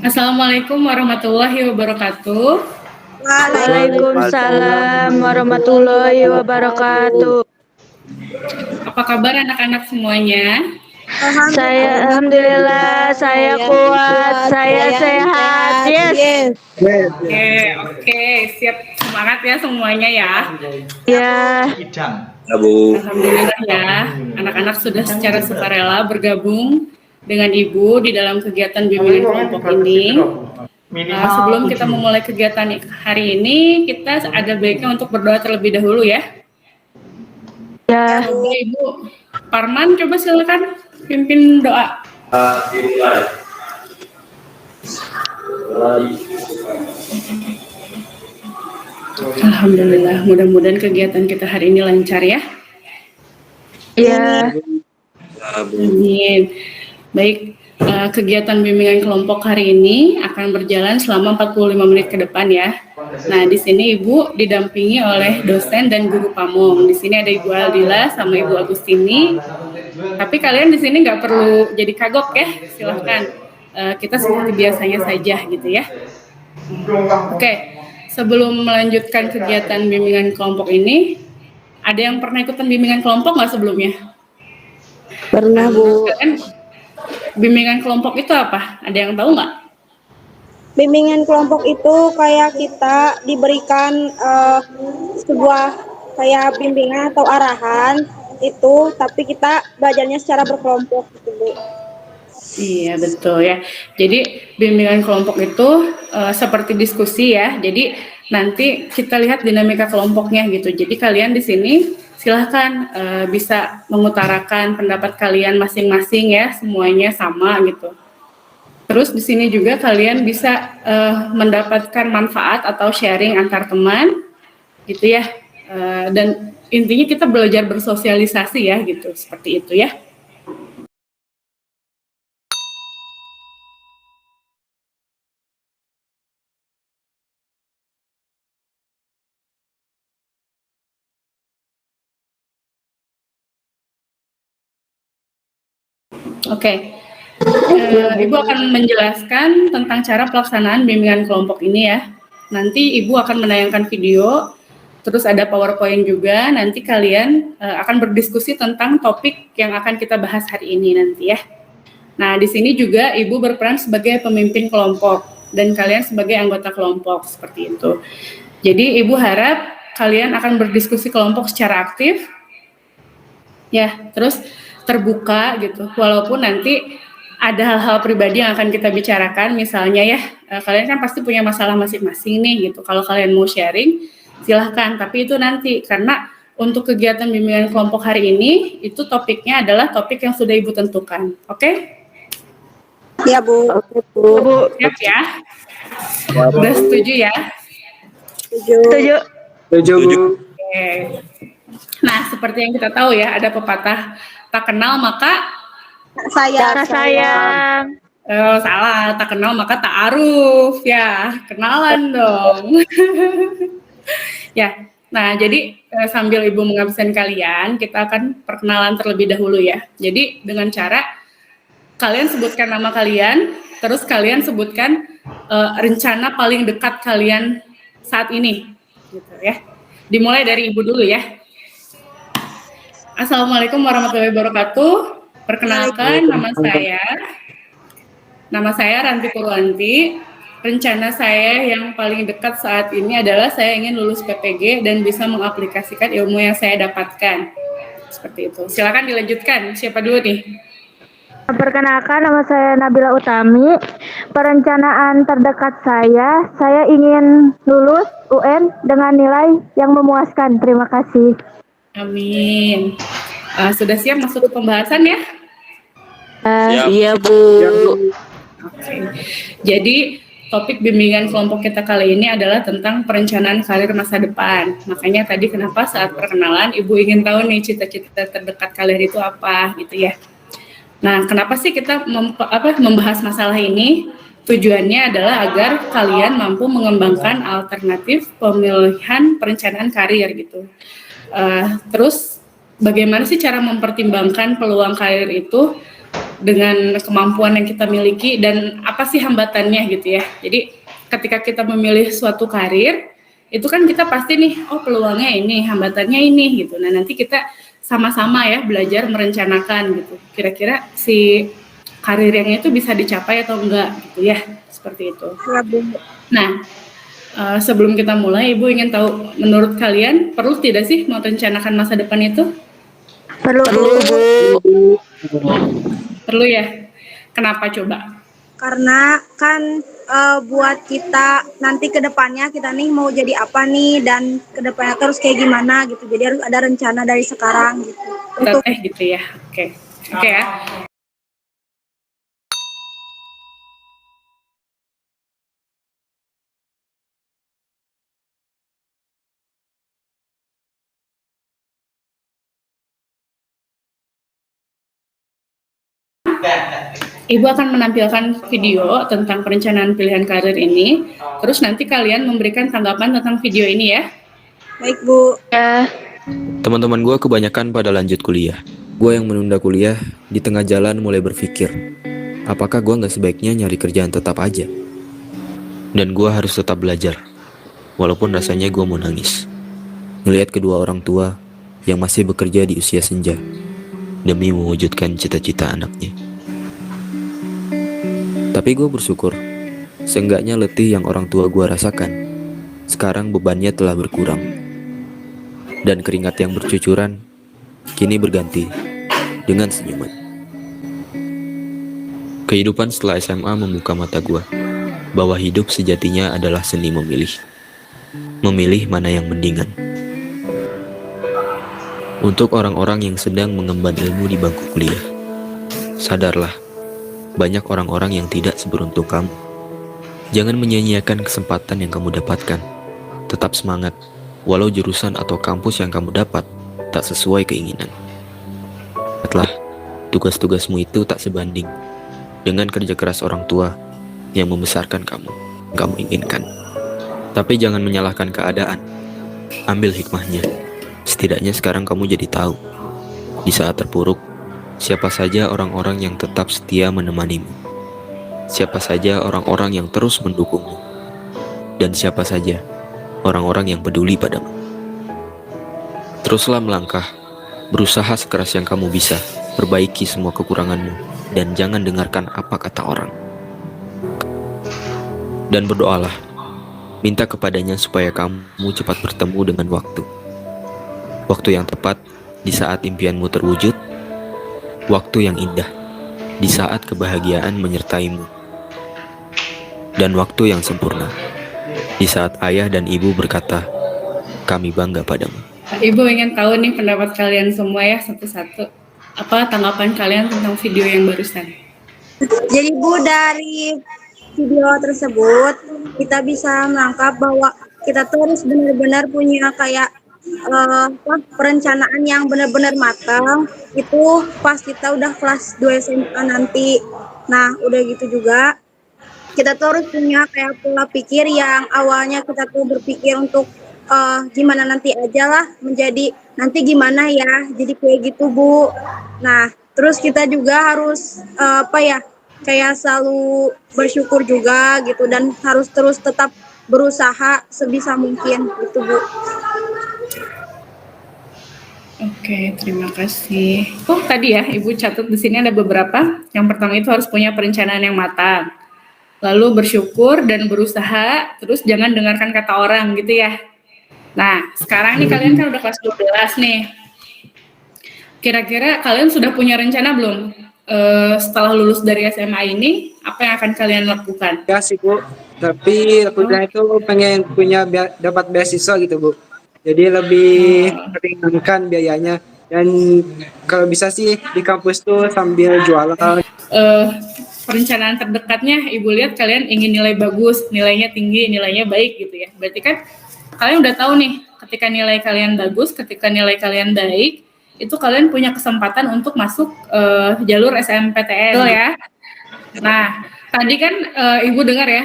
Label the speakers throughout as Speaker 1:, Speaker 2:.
Speaker 1: Assalamualaikum warahmatullahi wabarakatuh.
Speaker 2: Waalaikumsalam warahmatullahi wabarakatuh.
Speaker 1: Apa kabar anak-anak semuanya?
Speaker 2: Alhamdulillah, saya kuat, saya sehat. Yes.
Speaker 1: Oke, siap, semangat ya semuanya ya.
Speaker 2: Ya.
Speaker 1: Alhamdulillah ya, anak-anak sudah secara sukarela bergabung dengan Ibu di dalam kegiatan bimbingan kelompok ini. Sebelum kita memulai kegiatan hari ini, kita ada baiknya untuk berdoa terlebih dahulu ya.
Speaker 2: Ya.
Speaker 1: Ibu Parman, coba silakan pimpin doa. Alhamdulillah, mudah-mudahan kegiatan kita hari ini lancar ya.
Speaker 2: Ya.
Speaker 1: Amin. Baik, kegiatan bimbingan kelompok hari ini akan berjalan selama 45 menit ke depan ya. Nah, di sini Ibu didampingi oleh dosen dan guru pamong. Di sini ada Ibu Aldila sama Ibu Agustini. Tapi kalian di sini nggak perlu jadi kagok ya, silahkan. Kita seperti biasanya saja gitu ya. Oke, sebelum melanjutkan kegiatan bimbingan kelompok ini, ada yang pernah ikutan bimbingan kelompok nggak sebelumnya?
Speaker 2: Pernah, Bu.
Speaker 1: Bimbingan kelompok itu apa? Ada yang tahu nggak?
Speaker 3: Bimbingan kelompok itu kayak kita diberikan sebuah kayak bimbingan atau arahan itu, tapi kita belajarnya secara berkelompok gitu, Bu.
Speaker 1: Iya, betul ya. Jadi bimbingan kelompok itu seperti diskusi ya. Jadi nanti kita lihat dinamika kelompoknya gitu. Jadi kalian di sini silahkan bisa mengutarakan pendapat kalian masing-masing ya, semuanya sama gitu. Terus di sini juga kalian bisa mendapatkan manfaat atau sharing antar teman gitu ya. Dan intinya kita belajar bersosialisasi ya gitu, seperti itu ya. Oke. Ibu akan menjelaskan tentang cara pelaksanaan bimbingan kelompok ini ya. Nanti Ibu akan menayangkan video, terus ada PowerPoint juga. Nanti kalian akan berdiskusi tentang topik yang akan kita bahas hari ini nanti ya. Nah, di sini juga Ibu berperan sebagai pemimpin kelompok dan kalian sebagai anggota kelompok seperti itu. Jadi Ibu harap kalian akan berdiskusi kelompok secara aktif, ya, terus terbuka gitu. Walaupun nanti ada hal-hal pribadi yang akan kita bicarakan, misalnya ya, kalian kan pasti punya masalah masing-masing nih gitu. Kalau kalian mau sharing, silahkan. Tapi itu nanti, karena untuk kegiatan bimbingan kelompok hari ini, itu topiknya adalah topik yang sudah Ibu tentukan. Oke?
Speaker 3: Ya, Bu.
Speaker 1: Bu, siap ya? Udah setuju ya?
Speaker 2: Setuju.
Speaker 1: Oke. Nah, seperti yang kita tahu ya, ada pepatah, tak kenal maka
Speaker 2: sayang.
Speaker 1: Salah, tak kenal maka ta'aruf ya, kenalan dong. Ya, nah jadi sambil Ibu mengabsen kalian, kita akan perkenalan terlebih dahulu ya. Jadi dengan cara kalian sebutkan nama kalian, terus kalian sebutkan rencana paling dekat kalian saat ini, gitu ya. Dimulai dari Ibu dulu ya. Assalamualaikum warahmatullahi wabarakatuh. Perkenalkan, nama saya Ranti Purwanti. Rencana saya yang paling dekat saat ini adalah saya ingin lulus PPG dan bisa mengaplikasikan ilmu yang saya dapatkan. Seperti itu. Silakan dilanjutkan. Siapa dulu nih?
Speaker 2: Perkenalkan, nama saya Nabila Utami. Perencanaan terdekat saya ingin lulus UN dengan nilai yang memuaskan. Terima kasih.
Speaker 1: Amin. Sudah siap masuk ke pembahasan ya?
Speaker 2: Iya, Bu.
Speaker 1: Oke. Jadi topik bimbingan kelompok kita kali ini adalah tentang perencanaan karir masa depan. Makanya tadi kenapa saat perkenalan Ibu ingin tahu nih cita-cita terdekat kalian itu apa gitu ya. Nah, kenapa sih kita membahas masalah ini? Tujuannya adalah agar kalian mampu mengembangkan alternatif pemilihan perencanaan karir gitu. Terus bagaimana sih cara mempertimbangkan peluang karir itu dengan kemampuan yang kita miliki dan apa sih hambatannya gitu ya. Jadi ketika kita memilih suatu karir, itu kan kita pasti nih, oh peluangnya ini, hambatannya ini gitu. Nah nanti kita sama-sama ya belajar merencanakan gitu. Kira-kira si karir yang itu bisa dicapai atau enggak gitu ya, seperti itu.
Speaker 3: Ya, Bu.
Speaker 1: Nah, sebelum kita mulai, Ibu ingin tahu menurut kalian perlu tidak sih merencanakan masa depan itu?
Speaker 2: Perlu, Bu.
Speaker 1: Perlu ya. Kenapa coba?
Speaker 3: Karena kan buat kita nanti ke depannya kita nih mau jadi apa nih dan ke depannya terus kayak gimana gitu. Jadi harus ada rencana dari sekarang gitu. Untuk
Speaker 1: Gitu ya. Oke. Oke ya. Ibu akan menampilkan video tentang perencanaan pilihan karir ini. Terus nanti kalian memberikan tanggapan tentang video ini ya.
Speaker 3: baik, Bu.
Speaker 2: Ya,
Speaker 4: Teman-teman gue kebanyakan pada lanjut kuliah. Gue yang menunda kuliah, di tengah jalan mulai berpikir, apakah gue gak sebaiknya nyari kerjaan tetap aja? Dan gue harus tetap belajar, walaupun rasanya gue mau nangis. Ngelihat kedua orang tua yang masih bekerja di usia senja, demi mewujudkan cita-cita anaknya. Tapi gue bersyukur, seenggaknya letih yang orang tua gue rasakan, sekarang bebannya telah berkurang. Dan keringat yang bercucuran kini berganti dengan senyuman. Kehidupan setelah SMA membuka mata gua bahwa hidup sejatinya adalah seni memilih. Memilih mana yang mendingan. Untuk orang-orang yang sedang mengemban ilmu di bangku kuliah, sadarlah, banyak orang-orang yang tidak seberuntung kamu. Jangan menyia-nyiakan kesempatan yang kamu dapatkan. Tetap semangat, walau jurusan atau kampus yang kamu dapat tak sesuai keinginan. Ingatlah, tugas-tugasmu itu tak sebanding dengan kerja keras orang tua yang membesarkan kamu inginkan. Tapi jangan menyalahkan keadaan. Ambil hikmahnya. Setidaknya sekarang kamu jadi tahu, di saat terpuruk, siapa saja orang-orang yang tetap setia menemanimu. Siapa saja orang-orang yang terus mendukungmu. Dan siapa saja orang-orang yang peduli padamu. Teruslah melangkah, berusaha sekeras yang kamu bisa, perbaiki semua kekuranganmu, dan jangan dengarkan apa kata orang. Dan berdoalah, minta kepadanya supaya kamu cepat bertemu dengan waktu. Waktu yang tepat, di saat impianmu terwujud, waktu yang indah, di saat kebahagiaan menyertaimu, dan waktu yang sempurna, di saat ayah dan ibu berkata, kami bangga padamu.
Speaker 1: Ibu ingin tahu nih pendapat kalian semua ya satu-satu. Apa tanggapan kalian tentang video yang barusan?
Speaker 3: Jadi Bu, dari video tersebut kita bisa menangkap bahwa kita tuh harus benar-benar punya kayak perencanaan yang benar-benar matang itu pas kita udah kelas 2 SMA nanti. Nah, udah gitu juga kita tuh harus punya kayak pola pikir yang awalnya kita tuh berpikir untuk gimana nanti aja lah, menjadi nanti gimana ya, jadi kayak gitu Bu. Nah, terus kita juga harus kayak selalu bersyukur juga gitu, dan harus terus tetap berusaha sebisa mungkin gitu Bu.
Speaker 1: Oke, terima kasih. Oh, tadi ya, Ibu catat di sini ada beberapa. Yang pertama itu harus punya perencanaan yang matang. Lalu bersyukur dan berusaha, terus jangan dengarkan kata orang gitu ya. Nah, sekarang nih kalian kan udah kelas 12 nih. Kira-kira kalian sudah punya rencana belum? Setelah lulus dari SMA ini, apa yang akan kalian lakukan?
Speaker 5: Ya sih Bu, tapi aku bilang itu pengen punya dapat beasiswa gitu Bu. Jadi lebih meringankan biayanya, dan kalau bisa sih di kampus tuh sambil jualan.
Speaker 1: Perencanaan terdekatnya Ibu lihat kalian ingin nilai bagus, nilainya tinggi, nilainya baik gitu ya. Berarti kan kalian udah tahu nih, ketika nilai kalian bagus, ketika nilai kalian baik, itu kalian punya kesempatan untuk masuk jalur SNMPTN ya. Nah, tadi kan Ibu dengar ya,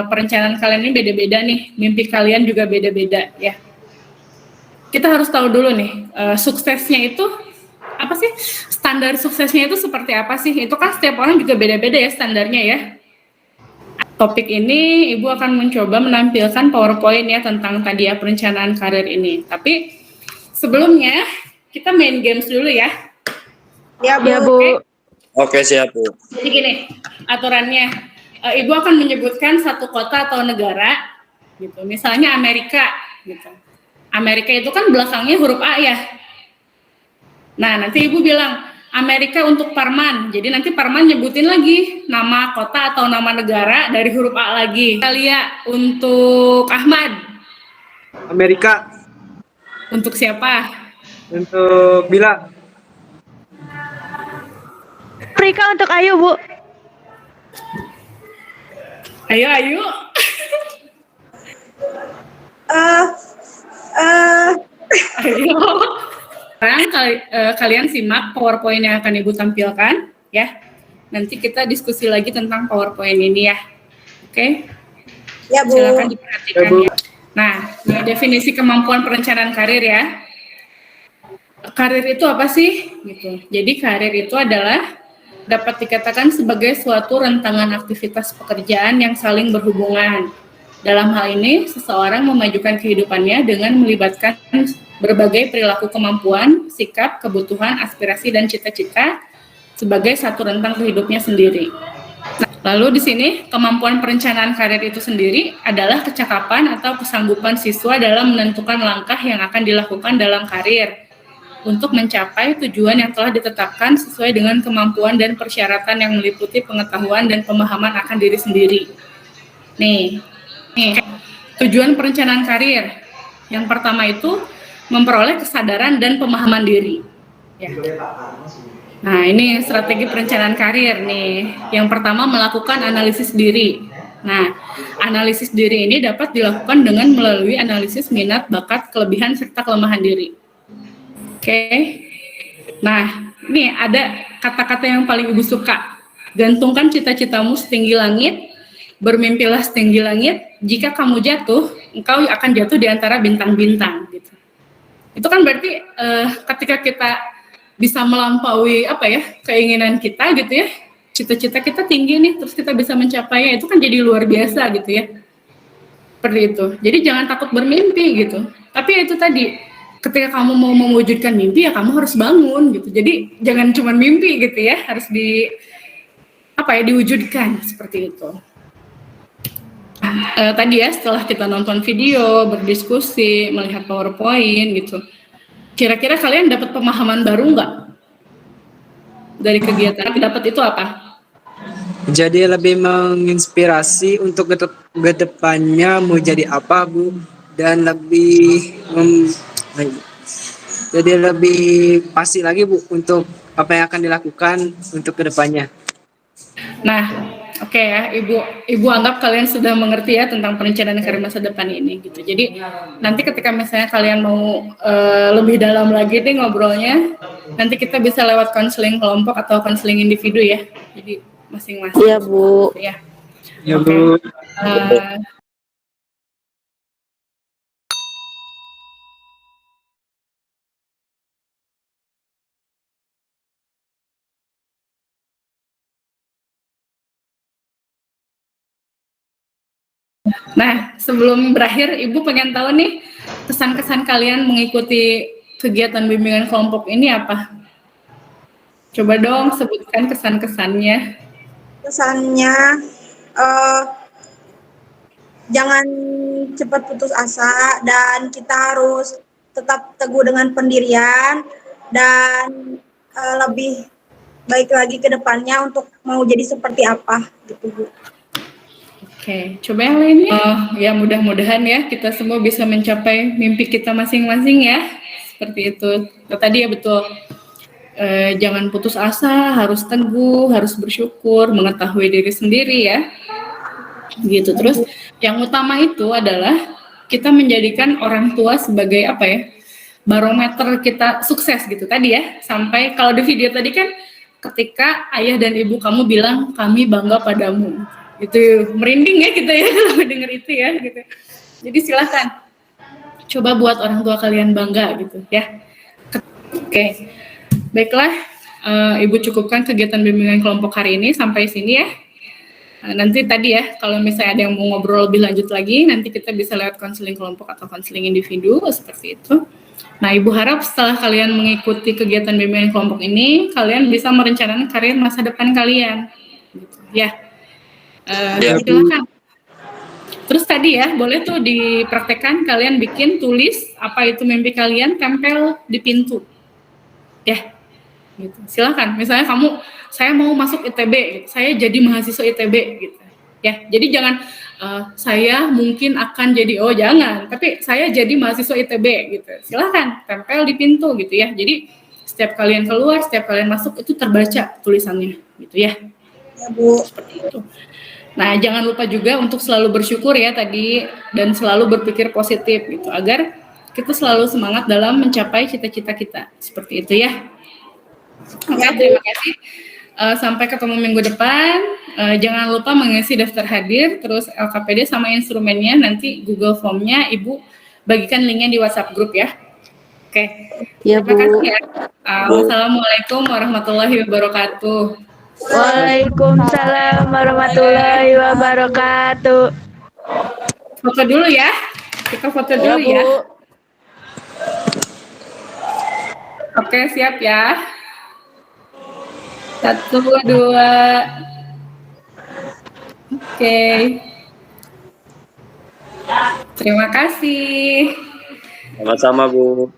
Speaker 1: perencanaan kalian ini beda-beda nih, mimpi kalian juga beda-beda ya. Kita harus tahu dulu nih, suksesnya itu apa sih standar suksesnya itu seperti apa sih? Itu kan setiap orang juga beda-beda ya standarnya ya. Topik ini Ibu akan mencoba menampilkan PowerPoint ya tentang tadi ya perencanaan karir ini. Tapi sebelumnya kita main games dulu ya.
Speaker 3: Ya, Bu.
Speaker 2: Ya, Bu.
Speaker 6: Oke, siap, Bu.
Speaker 1: Jadi gini aturannya, Ibu akan menyebutkan satu kota atau negara, gitu. Misalnya Amerika, gitu. Amerika itu kan belakangnya huruf A ya. Nah nanti Ibu bilang Amerika untuk Parman. Jadi nanti Parman nyebutin lagi nama kota atau nama negara dari huruf A lagi. Italia untuk Ahmad.
Speaker 5: Amerika
Speaker 1: Untuk siapa?
Speaker 5: untuk Bila.
Speaker 2: Afrika untuk Ayu, Bu.
Speaker 1: Ayo, ayo. Ayo. Sekarang kalian simak PowerPoint yang akan Ibu tampilkan, ya. Nanti kita diskusi lagi tentang PowerPoint ini ya. Oke?
Speaker 3: Ya, Bu.
Speaker 1: Silakan diperhatikan
Speaker 5: Ya, Bu.
Speaker 1: ya. Nah, ini definisi kemampuan perencanaan karir ya. Karir itu apa sih? Gitu. Jadi karir itu adalah dapat dikatakan sebagai suatu rentangan aktivitas pekerjaan yang saling berhubungan. Dalam hal ini, seseorang memajukan kehidupannya dengan melibatkan berbagai perilaku kemampuan, sikap, kebutuhan, aspirasi, dan cita-cita sebagai satu rentang hidupnya sendiri. Nah, lalu di sini, kemampuan perencanaan karir itu sendiri adalah kecakapan atau kesanggupan siswa dalam menentukan langkah yang akan dilakukan dalam karir untuk mencapai tujuan yang telah ditetapkan sesuai dengan kemampuan dan persyaratan yang meliputi pengetahuan dan pemahaman akan diri sendiri. Nih, tujuan perencanaan karir. Yang pertama itu memperoleh kesadaran dan pemahaman diri. Ya. Nah, ini strategi perencanaan karir nih. Yang pertama melakukan analisis diri. Nah, analisis diri ini dapat dilakukan dengan melalui analisis minat, bakat, kelebihan, serta kelemahan diri. Oke. Nah, ini ada kata-kata yang paling Ibu suka. Gantungkan cita-citamu setinggi langit, bermimpilah setinggi langit. Jika kamu jatuh, engkau akan jatuh di antara bintang-bintang. Gitu. Itu kan berarti ketika kita bisa melampaui keinginan kita gitu ya, cita-cita kita tinggi nih, terus kita bisa mencapainya, itu kan jadi luar biasa gitu ya. Seperti itu. Jadi jangan takut bermimpi gitu. Tapi itu tadi. Ketika kamu mau mewujudkan mimpi ya kamu harus bangun gitu. Jadi jangan cuma mimpi gitu ya, harus diwujudkan seperti itu. Tadi ya setelah kita nonton video, berdiskusi, melihat PowerPoint gitu. Kira-kira kalian dapat pemahaman baru nggak dari kegiatan? Dapat itu apa?
Speaker 5: Jadi lebih menginspirasi untuk ke depannya mau jadi apa, Bu, dan lebih jadi lebih pasti lagi, Bu, untuk apa yang akan dilakukan untuk kedepannya.
Speaker 1: Nah, oke ya, Ibu anggap kalian sudah mengerti ya tentang perencanaan karir masa depan ini gitu. Jadi nanti ketika misalnya kalian mau lebih dalam lagi nih ngobrolnya, nanti kita bisa lewat konseling kelompok atau konseling individu ya. Jadi masing-masing.
Speaker 2: Iya, Bu.
Speaker 1: Ya.
Speaker 5: Ya,
Speaker 1: Oke.
Speaker 5: Bu.
Speaker 1: Nah, sebelum berakhir, Ibu pengen tahu nih kesan-kesan kalian mengikuti kegiatan bimbingan kelompok ini apa? Coba dong sebutkan kesan-kesannya.
Speaker 3: Kesannya jangan cepat putus asa dan kita harus tetap teguh dengan pendirian dan lebih baik lagi ke depannya untuk mau jadi seperti apa gitu, Bu.
Speaker 1: Oke, coba yang lainnya. Ya mudah-mudahan ya kita semua bisa mencapai mimpi kita masing-masing ya. Seperti itu. Tadi ya betul. Jangan putus asa, harus teguh, harus bersyukur, mengetahui diri sendiri ya. Gitu. Terus yang utama itu adalah kita menjadikan orang tua sebagai barometer kita sukses gitu tadi ya. Sampai kalau di video tadi kan ketika ayah dan ibu kamu bilang kami bangga padamu. Itu merinding ya kita ya kalau dengar itu ya gitu. Jadi silakan coba buat orang tua kalian bangga gitu ya. Oke. Baiklah, Ibu cukupkan kegiatan bimbingan kelompok hari ini sampai sini ya. Nanti tadi ya, kalau misalnya ada yang mau ngobrol lebih lanjut lagi, nanti kita bisa lewat konseling kelompok atau konseling individu, seperti itu. Nah, Ibu harap setelah kalian mengikuti kegiatan bimbingan kelompok ini, kalian bisa merencanakan karir masa depan kalian. Gitu, ya. Silakan. Terus tadi ya, boleh tuh dipraktekkan kalian bikin, tulis apa itu mimpi kalian, tempel di pintu. Ya, gitu. Silakan. Misalnya saya mau masuk ITB, gitu. Saya jadi mahasiswa ITB, gitu. Ya, jadi jangan saya mungkin akan jadi, jangan. Tapi saya jadi mahasiswa ITB, gitu. Silakan tempel di pintu, gitu ya. Jadi setiap kalian keluar, setiap kalian masuk itu terbaca tulisannya, gitu ya.
Speaker 3: Ya, Bu.
Speaker 1: Seperti itu. Nah, jangan lupa juga untuk selalu bersyukur ya tadi dan selalu berpikir positif, gitu, agar kita selalu semangat dalam mencapai cita-cita kita. Seperti itu ya. Oke, terima kasih. Sampai ketemu minggu depan. Jangan lupa mengisi daftar hadir, terus LKPD sama instrumennya, nanti Google Form-nya Ibu bagikan linknya di WhatsApp grup ya. Oke.
Speaker 2: Ya,
Speaker 1: Terima kasih ya. Wassalamualaikum warahmatullahi wabarakatuh.
Speaker 2: Waalaikumsalam warahmatullahi wabarakatuh.
Speaker 1: Foto dulu ya. Kita foto dulu ya. Oke, siap ya. 1, 2. Oke. Terima kasih.
Speaker 6: Sama-sama, Bu.